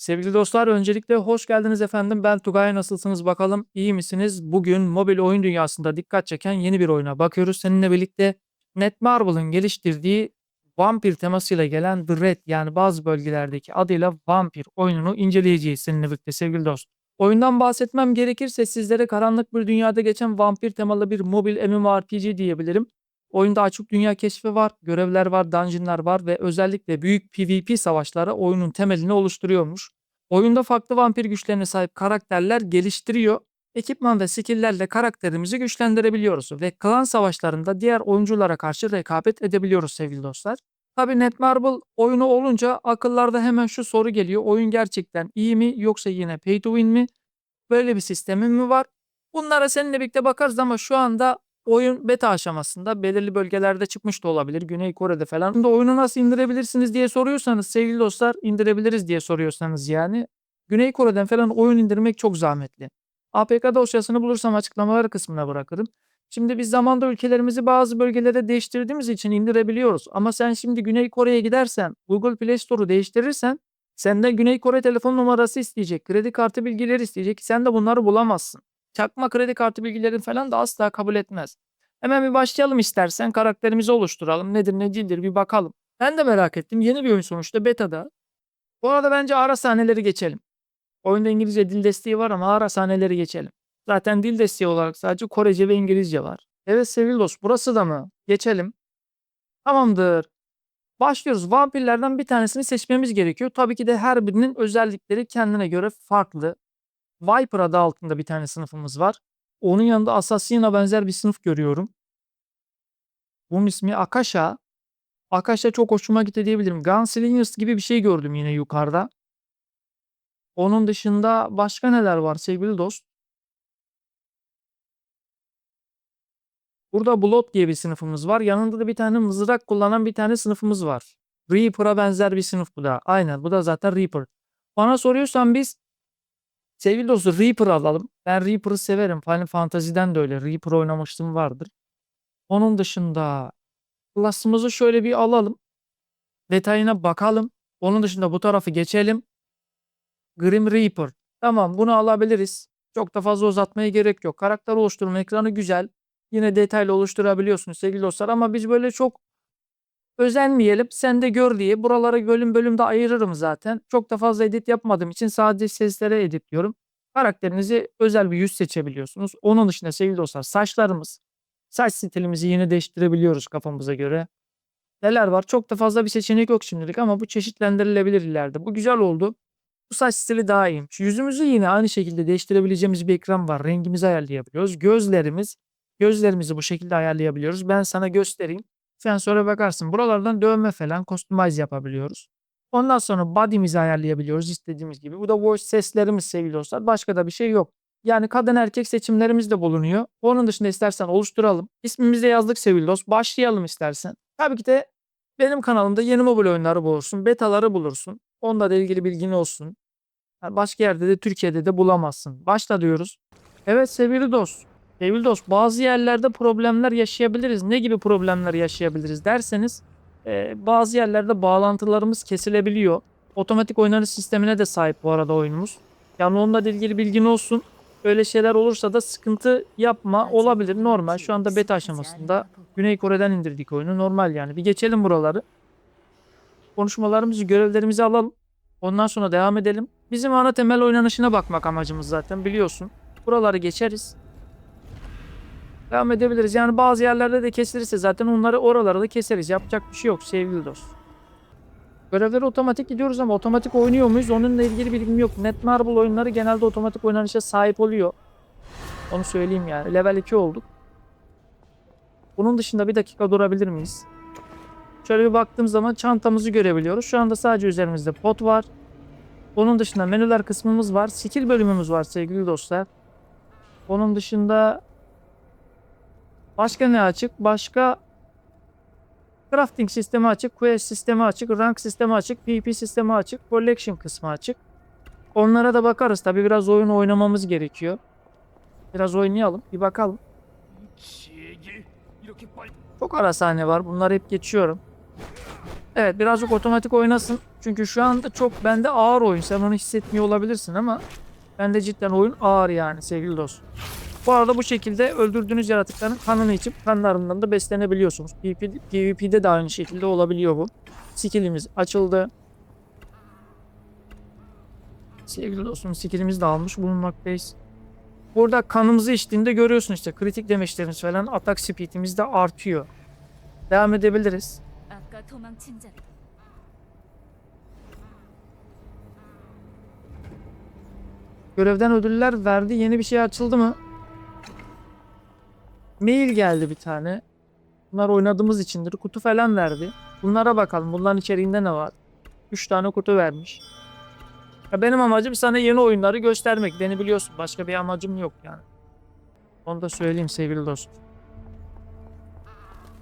Sevgili dostlar, öncelikle hoş geldiniz efendim. Ben Tugay, nasılsınız bakalım? İyi misiniz? Bugün mobil oyun dünyasında dikkat çeken yeni bir oyuna bakıyoruz. Seninle birlikte Netmarble'ın geliştirdiği vampir temasıyla gelen The Red, yani bazı bölgelerdeki adıyla Vampir oyununu inceleyeceğiz seninle birlikte sevgili dost. Oyundan bahsetmem gerekirse sizlere karanlık bir dünyada geçen vampir temalı bir mobil MMORPG diyebilirim. Oyunda açık dünya keşfi var, görevler var, dungeonlar var ve özellikle büyük PvP savaşları oyunun temelini oluşturuyormuş. Oyunda farklı vampir güçlerine sahip karakterler geliştiriyor. Ekipman ve skill'lerle karakterimizi güçlendirebiliyoruz ve klan savaşlarında diğer oyunculara karşı rekabet edebiliyoruz sevgili dostlar. Tabi Netmarble oyunu olunca akıllarda hemen şu soru geliyor. Oyun gerçekten iyi mi yoksa yine pay to win mi? Böyle bir sistemi mi var? Bunlara seninle birlikte bakarız ama şu anda oyun beta aşamasında, belirli bölgelerde çıkmış da olabilir. Güney Kore'de falan. Şimdi oyunu nasıl indirebilirsiniz diye soruyorsanız sevgili dostlar, indirebiliriz diye soruyorsanız yani. Güney Kore'den falan oyun indirmek çok zahmetli. APK dosyasını bulursam açıklamalar kısmına bırakırım. Şimdi biz zamanda ülkelerimizi bazı bölgelere değiştirdiğimiz için indirebiliyoruz. Ama sen şimdi Güney Kore'ye gidersen, Google Play Store'u değiştirirsen senden Güney Kore telefon numarası isteyecek, kredi kartı bilgileri isteyecek. Sen de bunları bulamazsın. Çakma kredi kartı bilgilerini falan da asla kabul etmez. Hemen bir başlayalım istersen. Karakterimizi oluşturalım. Nedir ne değildir bir bakalım. Ben de merak ettim. Yeni bir oyun sonuçta, beta'da. Bu arada bence ara sahneleri geçelim. Oyunda İngilizce dil desteği var ama ara sahneleri geçelim. Zaten dil desteği olarak sadece Korece ve İngilizce var. Evet sevgili dost, burası da mı? Geçelim. Tamamdır. Başlıyoruz. Vampirlerden bir tanesini seçmemiz gerekiyor. Tabii ki de her birinin özellikleri kendine göre farklı. Viper adı altında bir tane sınıfımız var. Onun yanında Assassin'a benzer bir sınıf görüyorum. Bunun ismi Akasha. Akasha çok hoşuma gitti diyebilirim. Gunslingers gibi bir şey gördüm yine yukarıda. Onun dışında başka neler var sevgili dost? Burada Blood diye bir sınıfımız var. Yanında da bir tane mızrak kullanan bir tane sınıfımız var. Reaper'a benzer bir sınıf bu da. Aynen, bu da zaten Reaper. Bana soruyorsan biz sevgili dostum Reaper alalım. Ben Reaper'ı severim. Final Fantasy'den de öyle. Reaper oynamıştım vardır. Onun dışında Class'ımızı şöyle bir alalım. Detayına bakalım. Onun dışında bu tarafı geçelim. Grim Reaper. Tamam, bunu alabiliriz. Çok da fazla uzatmaya gerek yok. Karakter oluşturma ekranı güzel. Yine detaylı oluşturabiliyorsunuz sevgili dostlar ama biz böyle çok özenmeyelim. Sen de gör diye buralara bölüm bölümde ayırırım zaten. Çok da fazla edit yapmadığım için sadece seslere editliyorum. Karakterinizi özel bir yüz seçebiliyorsunuz. Onun dışında sevgili dostlar saçlarımız. Saç stilimizi yine değiştirebiliyoruz kafamıza göre. Neler var? Çok da fazla bir seçenek yok şimdilik ama bu çeşitlendirilebilir ileride. Bu güzel oldu. Bu saç stili daha iyiymiş. Yüzümüzü yine aynı şekilde değiştirebileceğimiz bir ekran var. Rengimizi ayarlayabiliyoruz. Gözlerimizi bu şekilde ayarlayabiliyoruz. Ben sana göstereyim. Sen sonra bakarsın. Buralardan dövme falan customize yapabiliyoruz. Ondan sonra body'mizi ayarlayabiliyoruz istediğimiz gibi. Bu da voice seslerimiz sevgili dostlar. Başka da bir şey yok. Yani kadın erkek seçimlerimiz de bulunuyor. Onun dışında istersen oluşturalım. İsmimizi de yazdık sevgili dost. Başlayalım istersen. Tabii ki de benim kanalımda yeni mobil oyunları bulursun. Betaları bulursun. Onunla da ilgili bilgin olsun. Yani başka yerde de Türkiye'de de bulamazsın. Başla diyoruz. Evet sevgili dost. Sevgili dost, bazı yerlerde problemler yaşayabiliriz. Ne gibi problemler yaşayabiliriz derseniz bazı yerlerde bağlantılarımız kesilebiliyor. Otomatik oynanış sistemine de sahip bu arada oyunumuz. Yani onunla ilgili bilgin olsun. Öyle şeyler olursa da sıkıntı yapma, olabilir, normal. Şu anda beta aşamasında Güney Kore'den indirdik oyunu, normal yani. Bir geçelim buraları. Konuşmalarımızı, görevlerimizi alalım. Ondan sonra devam edelim. Bizim ana temel oynanışına bakmak amacımız zaten, biliyorsun. Buraları geçeriz. Devam edebiliriz. Yani bazı yerlerde de kesilirse zaten onları, oraları da keseriz. Yapacak bir şey yok sevgili dost. Görevleri otomatik gidiyoruz ama otomatik oynuyor muyuz? Onunla ilgili bilgim yok. Netmarble oyunları genelde otomatik oynanışa sahip oluyor. Onu söyleyeyim yani. Level 2 olduk. Bunun dışında bir dakika durabilir miyiz? Şöyle bir baktığım zaman çantamızı görebiliyoruz. Şu anda sadece üzerimizde pot var. Onun dışında menüler kısmımız var. Skill bölümümüz var sevgili dostlar. Onun dışında başka ne açık? Başka crafting sistemi açık, quest sistemi açık, rank sistemi açık, PvP sistemi açık, collection kısmı açık. Onlara da bakarız. Tabi biraz oyun oynamamız gerekiyor. Biraz oynayalım, bir bakalım. Çok ara sahne var. Bunları hep geçiyorum. Evet, birazcık otomatik oynasın. Çünkü şu anda çok bende ağır oyun. Sen onu hissetmiyor olabilirsin ama bende cidden oyun ağır yani sevgili dostum. Bu arada bu şekilde öldürdüğünüz yaratıkların kanını içip kanlarından da beslenebiliyorsunuz. PvP'de de aynı şekilde olabiliyor bu. Skillimiz açıldı. Sevgili dostum, skillimizi de almış bulunmaktayız. Burada kanımızı içtiğinde görüyorsun işte kritik demeçlerimiz falan, atak speedimiz de artıyor. Devam edebiliriz. 아까 도망친 자를 Görevden ödüller verdi. Yeni bir şey açıldı mı? Mail geldi bir tane. Bunlar oynadığımız içindir. Kutu falan verdi. Bunlara bakalım. Bunların içeriğinde ne var? 3 tane kutu vermiş. Ya benim amacım sana yeni oyunları göstermek. Beni biliyorsun. Başka bir amacım yok yani. Onu da söyleyeyim sevgili dostum.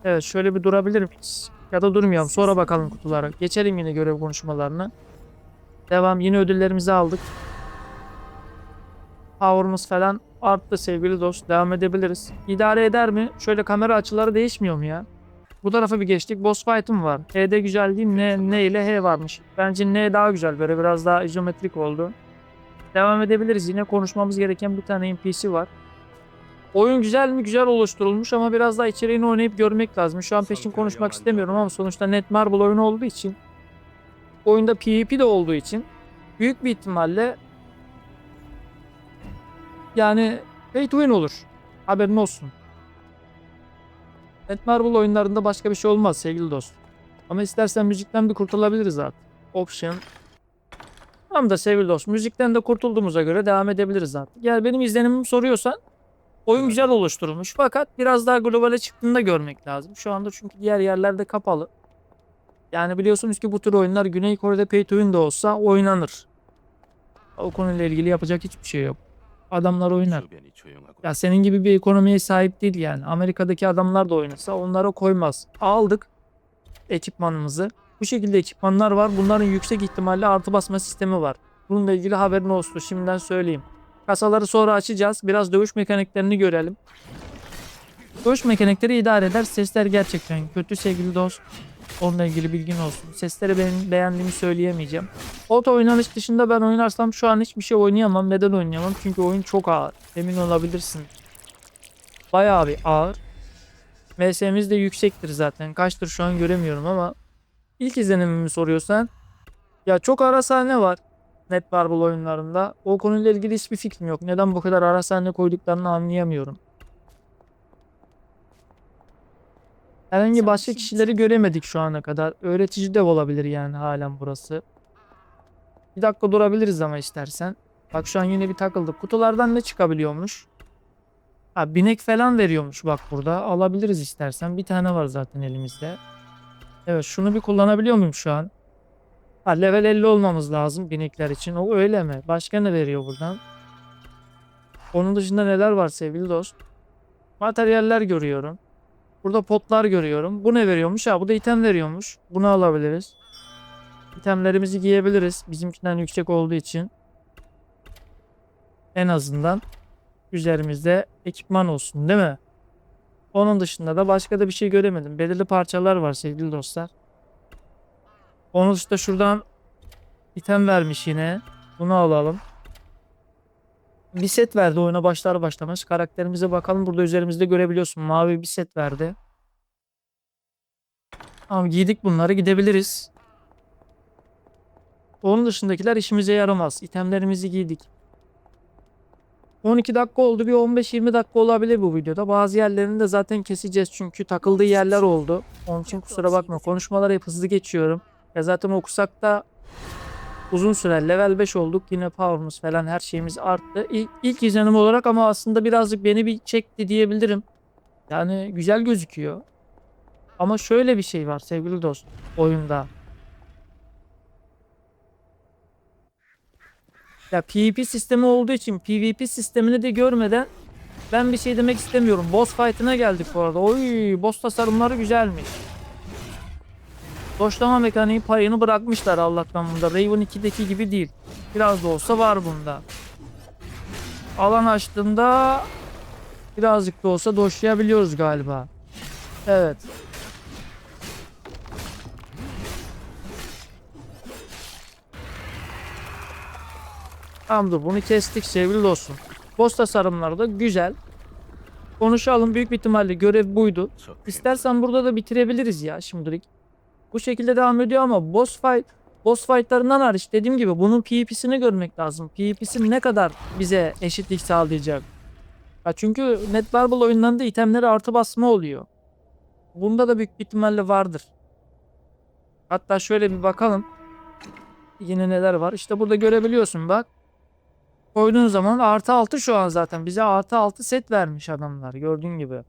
Evet, şöyle bir durabilir miyiz? Ya da durmayalım. Sonra bakalım kutulara. Geçelim yine görev konuşmalarına. Devam. Yine ödüllerimizi aldık. Power'ımız falan arttı sevgili dost. Devam edebiliriz. İdare eder mi? Şöyle kamera açıları değişmiyor mu ya? Bu tarafa bir geçtik. Boss fight'ım var. H'de güzel değil. N ile H varmış. Bence N daha güzel. Böyle biraz daha izometrik oldu. Devam edebiliriz. Yine konuşmamız gereken bir tane NPC var. Oyun güzel mi? Güzel oluşturulmuş ama biraz daha içeriğini oynayıp görmek lazım. Şu an peşin konuşmak istemiyorum ama sonuçta Netmarble oyunu olduğu için, oyunda PvP de olduğu için büyük bir ihtimalle yani pay to win olur. Haberin olsun. Netmarble oyunlarında başka bir şey olmaz sevgili dost. Ama istersen müzikten bir kurtulabiliriz artık. Option. Tamam da sevgili dost, müzikten de kurtulduğumuza göre devam edebiliriz artık. Yani benim izlenimimi soruyorsan oyun güzel oluşturulmuş fakat biraz daha globale çıktığında görmek lazım. Şu anda çünkü diğer yerlerde kapalı. Yani biliyorsunuz ki bu tür oyunlar Güney Kore'de pay to win de olsa oynanır. O konuyla ilgili yapacak hiçbir şey yok. Adamlar oynar. 주변이 조용하고 Ya senin gibi bir ekonomiye sahip değil yani. Amerika'daki adamlar da oynasa onlara koymaz. Aldık ekipmanımızı. Bu şekilde ekipmanlar var. Bunların yüksek ihtimalle artı basma sistemi var. Bununla ilgili haberin olsun. Şimdiden söyleyeyim. Kasaları sonra açacağız. Biraz dövüş mekaniklerini görelim. Dövüş mekanikleri idare eder. Sesler gerçekten kötü sevgili dost. Onunla ilgili bilgin olsun. Sesleri benim beğendiğimi söyleyemeyeceğim. Auto oynanış dışında ben oynarsam şu an hiçbir şey oynayamam. Neden oynayamam? Çünkü oyun çok ağır. Emin olabilirsin. Bayağı bir ağır. MS'miz de yüksektir zaten. Kaçtır şu an göremiyorum ama ilk izlenimimi soruyorsan ya çok ara sahne var Netmarble oyunlarında. O konuyla ilgili hiçbir fikrim yok. Neden bu kadar ara sahne koyduklarını anlayamıyorum. Herhangi başka kişileri göremedik şu ana kadar. Öğretici dev olabilir yani halen burası. Bir dakika durabiliriz ama istersen. Bak şu an yine bir takıldık. Kutulardan ne çıkabiliyormuş? Ha, binek falan veriyormuş bak burada. Alabiliriz istersen. Bir tane var zaten elimizde. Evet, şunu bir kullanabiliyor muyum şu an? Ha, level 50 olmamız lazım binekler için. O öyle mi? Başka ne veriyor buradan? Onun dışında neler var sevgili dost? Materyaller görüyorum. Burada potlar görüyorum. Bu ne veriyormuş? Ha, bu da item veriyormuş. Bunu alabiliriz. İtemlerimizi giyebiliriz. Bizimkinden yüksek olduğu için. En azından üzerimizde ekipman olsun değil mi? Onun dışında da başka da bir şey göremedim. Belirli parçalar var sevgili dostlar. Onun dışında şuradan item vermiş yine. Bunu alalım. Bir set verdi oyuna başlar başlamaz. Karakterimize bakalım. Burada üzerimizde görebiliyorsun. Mavi bir set verdi. Tamam, giydik bunları, gidebiliriz. Onun dışındakiler işimize yaramaz. İtemlerimizi giydik. 12 dakika oldu. Bir 15-20 dakika olabilir bu videoda. Bazı yerlerini de zaten keseceğiz çünkü takıldığı yerler oldu. Onun için kusura bakma. Konuşmaları hep hızlı geçiyorum. Ya zaten okusak da uzun süre. Level 5 olduk. Yine power'ımız falan her şeyimiz arttı. İlk izlenim olarak ama aslında birazcık beni bir çekti diyebilirim. Yani güzel gözüküyor. Ama şöyle bir şey var sevgili dost oyunda. Ya PvP sistemi olduğu için PvP sistemini de görmeden ben bir şey demek istemiyorum. Boss fight'ına geldik bu arada. Oy, boss tasarımları güzelmiş. Doşlama mekaniği payını bırakmışlar Allah'tan bunda. Raven 2'deki gibi değil. Biraz da olsa var bunda. Alan açtığında birazcık da olsa doşlayabiliyoruz galiba. Evet. Tamam dur, bunu kestik sevgili dostum. Boss tasarımları da güzel. Konuşalım, büyük bir ihtimalle görev buydu. İstersen burada da bitirebiliriz ya şimdilik. Bu şekilde devam ediyor ama boss fight'larından hariç dediğim gibi bunun PvP'sini görmek lazım. PvP'si ne kadar bize eşitlik sağlayacak? Ya çünkü Netmarble oyunlarında itemleri artı basma oluyor. Bunda da büyük bir ihtimalle vardır. Hatta şöyle bir bakalım. Yine neler var? İşte burada görebiliyorsun bak. Koyduğun zaman artı 6 şu an zaten. Bize artı 6 set vermiş adamlar gördüğün gibi.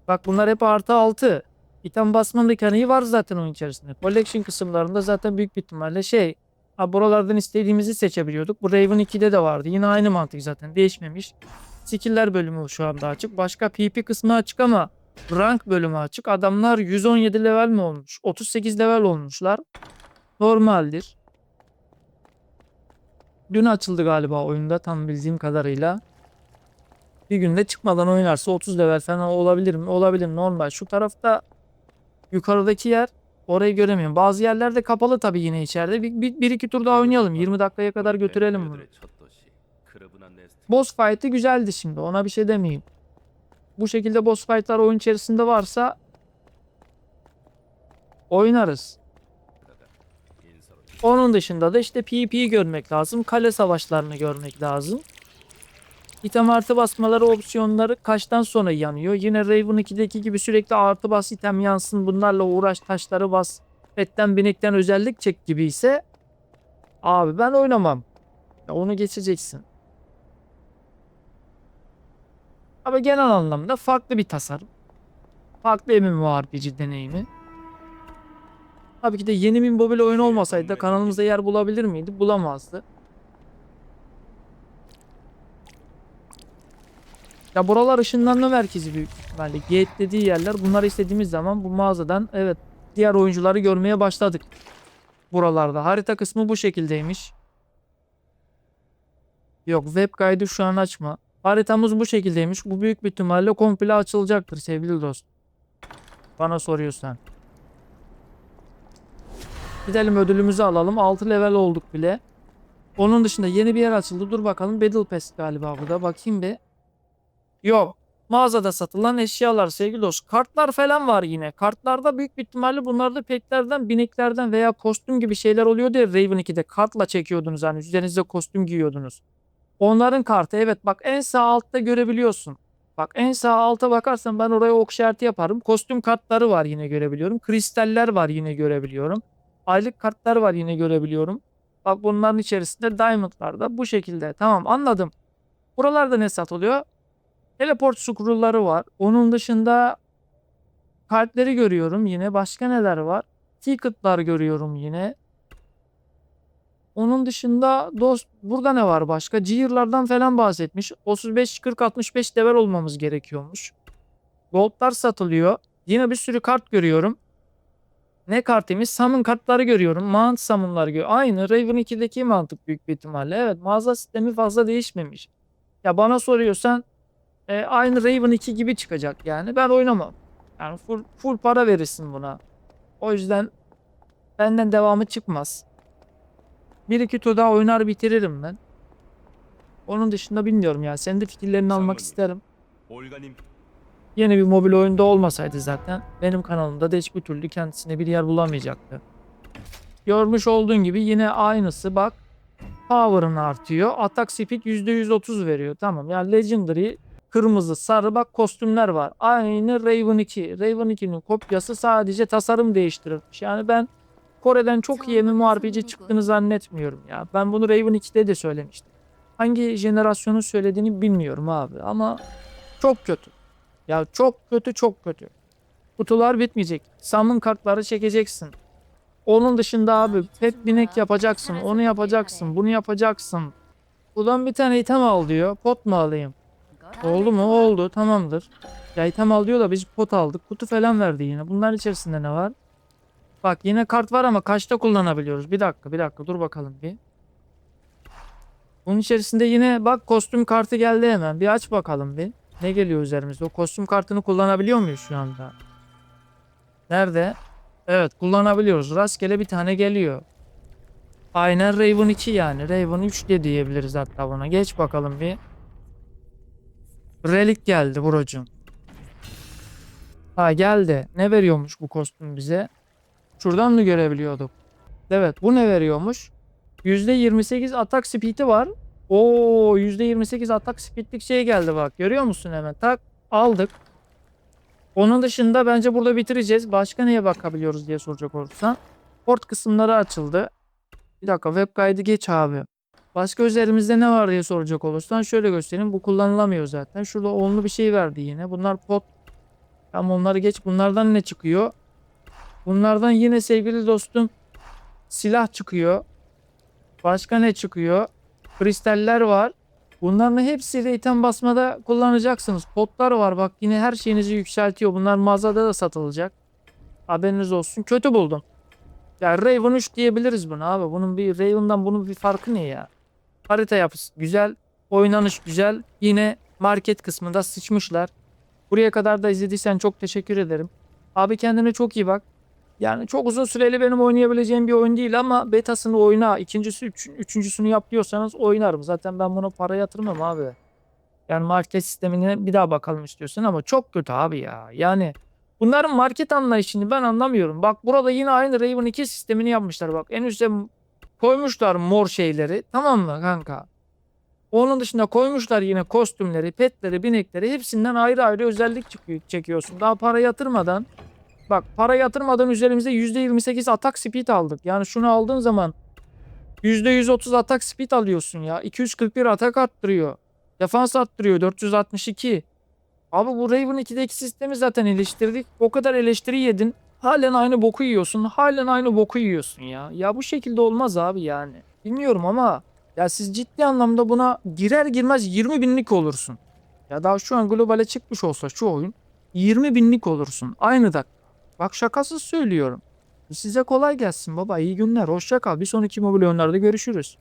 Bak bunlar hep artı 6. İtem basma mekaniği var zaten oyun içerisinde. Collection kısımlarında zaten büyük bir ihtimalle buralardan istediğimizi seçebiliyorduk. Bu Raven 2'de de vardı. Yine aynı mantık zaten değişmemiş. Skill'ler bölümü şu anda açık. Başka PP kısmı açık ama rank bölümü açık. Adamlar 117 level mi olmuş? 38 level olmuşlar. Normaldir. Dün açıldı galiba oyunda tam bildiğim kadarıyla. Bir günde çıkmadan oynarsa 30 level falan olabilir mi? Olabilir, normal. Şu tarafta yukarıdaki yer, orayı göremiyorum. Bazı yerlerde kapalı tabii yine içeride. Bir iki tur daha oynayalım. 20 dakikaya kadar götürelim bunu. Boss fight'ı güzeldi şimdi. Ona bir şey demeyeyim. Bu şekilde boss fight'lar oyun içerisinde varsa oynarız. Onun dışında da işte PvP'yi görmek lazım. Kale savaşlarını görmek lazım. İtem artı basmaları opsiyonları kaçtan sonra yanıyor? Yine Raven 2'deki gibi sürekli artı bas, item yansın, bunlarla uğraş, taşları bas, petten binekten özellik çek gibi ise abi ben oynamam. Ya onu geçeceksin. Ama genel anlamda farklı bir tasarım. Farklı MMORPG deneyimi. Tabii ki de yeni bir mobil oyun olmasaydı da kanalımızda yer bulabilir miydi? Bulamazdı. Ya buralar ışınlanma merkezi büyük ihtimalle. Gate dediği yerler. Bunları istediğimiz zaman bu mağazadan evet diğer oyuncuları görmeye başladık. Buralarda. Harita kısmı bu şekildeymiş. Yok, web kaydı şu an açma. Haritamız bu şekildeymiş. Bu büyük bir ihtimalle komple açılacaktır sevgili dost. Bana soruyorsan. Gidelim ödülümüzü alalım. 6 level olduk bile. Onun dışında yeni bir yer açıldı. Dur bakalım. Battle Pass galiba burada. Bakayım bir. Yok. Mağazada satılan eşyalar sevgili dost. Kartlar falan var yine. Kartlarda büyük bir ihtimalle bunlarda petlerden, bineklerden veya kostüm gibi şeyler oluyordu ya Raven 2'de. Kartla çekiyordunuz hani. Üzerinizde kostüm giyiyordunuz. Onların kartı, evet bak en sağ altta görebiliyorsun. Bak en sağ alta bakarsan ben oraya ok işareti yaparım. Kostüm kartları var yine görebiliyorum. Kristaller var yine görebiliyorum. Aylık kartlar var yine görebiliyorum. Bak bunların içerisinde diamondlar da bu şekilde. Tamam, anladım. Buralarda ne satılıyor? Teleport scroll'ları var. Onun dışında kartları görüyorum yine. Başka neler var? Ticket'lar görüyorum yine. Onun dışında dost burada ne var başka? Gear'lardan falan bahsetmiş. 35, 40, 65 level olmamız gerekiyormuş. Gold'lar satılıyor. Yine bir sürü kart görüyorum. Ne kartıymış? Summon kartları görüyorum. Mount summon'lar görüyorum. Aynı Raven 2'deki mantık büyük bir ihtimalle. Evet, mağaza sistemi fazla değişmemiş. Ya bana soruyorsan aynı Raven 2 gibi çıkacak yani. Ben oynamam. Yani full para verirsin buna. O yüzden benden devamı çıkmaz. Bir iki tur daha oynar bitiririm ben. Onun dışında bilmiyorum ya. Senin de fikirlerini almak isterim. Yeni bir mobil oyunda olmasaydı zaten benim kanalımda da hiçbir türlü kendisine bir yer bulamayacaktı. Görmüş olduğun gibi yine aynısı bak. Power'ın artıyor. Attack speed %130 veriyor. Tamam yani Legendary kırmızı sarı bak kostümler var. Aynı Raven 2. Raven 2'nin kopyası, sadece tasarım değiştirilmiş. Yani ben Kore'den çok iyi MMORPG çıktığını zannetmiyorum ya. Ben bunu Raven 2'de de söylemiştim. Hangi jenerasyonun söylediğini bilmiyorum abi ama çok kötü. Ya çok kötü, çok kötü. Kutular bitmeyecek. Summon kartları çekeceksin. Onun dışında abi pet binek yapacaksın. Onu yapacaksın. Bunu yapacaksın. Buradan bir tane item al diyor. Pot mu alayım? Oldu mu? Oldu. Tamamdır. Ya item al diyor da biz pot aldık. Kutu falan verdi yine. Bunların içerisinde ne var? Bak yine kart var ama kaçta kullanabiliyoruz? Bir dakika, bir dakika. Dur bakalım bir. Bunun içerisinde yine bak kostüm kartı geldi hemen. Bir aç bakalım bir. Ne geliyor üzerimizde? O kostüm kartını kullanabiliyor muyuz şu anda? Nerede? Evet, kullanabiliyoruz. Rastgele bir tane geliyor. Aynen Raven 2 yani. Raven 3 de diyebiliriz hatta buna. Geç bakalım bir. Relik geldi brocum. Ha geldi. Ne veriyormuş bu kostüm bize? Şuradan mı görebiliyorduk? Evet, bu ne veriyormuş? %28 atak speed'i var. Oo, %28 atak speed'lik şey geldi bak. Görüyor musun hemen? Tak aldık. Onun dışında bence burada bitireceğiz. Başka neye bakabiliyoruz diye soracak olursan. Port kısımları açıldı. Bir dakika, web kaydı geç abi. Başka üzerimizde ne var diye soracak olursan şöyle göstereyim. Bu kullanılamıyor zaten. Şurada onlu bir şey verdi yine. Bunlar pot. Tamam, onları geç. Bunlardan ne çıkıyor? Bunlardan yine sevgili dostum silah çıkıyor. Başka ne çıkıyor? Kristaller var. Bunların hepsiyle item basmada kullanacaksınız. Potlar var bak, yine her şeyinizi yükseltiyor. Bunlar mağazada da satılacak. Haberiniz olsun. Kötü buldum. Ya Raven 3 diyebiliriz buna abi. Bunun bir Raven'dan bunun bir farkı ne ya? Harita yapısı güzel. Oynanış güzel. Yine market kısmında sıçmışlar. Buraya kadar da izlediysen çok teşekkür ederim. Abi kendine çok iyi bak. Yani çok uzun süreli benim oynayabileceğim bir oyun değil ama betasını oyna, ikincisi, üçüncüsünü yap diyorsanız oynarım. Zaten ben buna para yatırmam abi. Yani market sistemine bir daha bakalım istiyorsun ama çok kötü abi ya. Yani bunların market anlayışını ben anlamıyorum. Bak burada yine aynı Raven 2 sistemini yapmışlar bak. En üstte koymuşlar mor şeyleri. Tamam mı kanka? Onun dışında koymuşlar yine kostümleri, petleri, binekleri, hepsinden ayrı ayrı özellik çekiyorsun. Daha para yatırmadan. Bak, para yatırmadan üzerimize %28 atak speed aldık. Yani şunu aldığın zaman %130 atak speed alıyorsun ya. 241 atak arttırıyor. Defans arttırıyor 462. Abi bu Raven 2'deki sistemi zaten eleştirdik. O kadar eleştiri yedin. Halen aynı boku yiyorsun. Halen aynı boku yiyorsun ya. Ya bu şekilde olmaz abi yani. Bilmiyorum ama ya siz ciddi anlamda buna girer girmez 20 binlik olursun. Ya daha şu an globale çıkmış olsa şu oyun 20 binlik olursun. Aynı dakika. Bak şakasız söylüyorum. Size kolay gelsin baba. İyi günler. Hoşça kal. Bir sonraki mobil oyunlarda görüşürüz.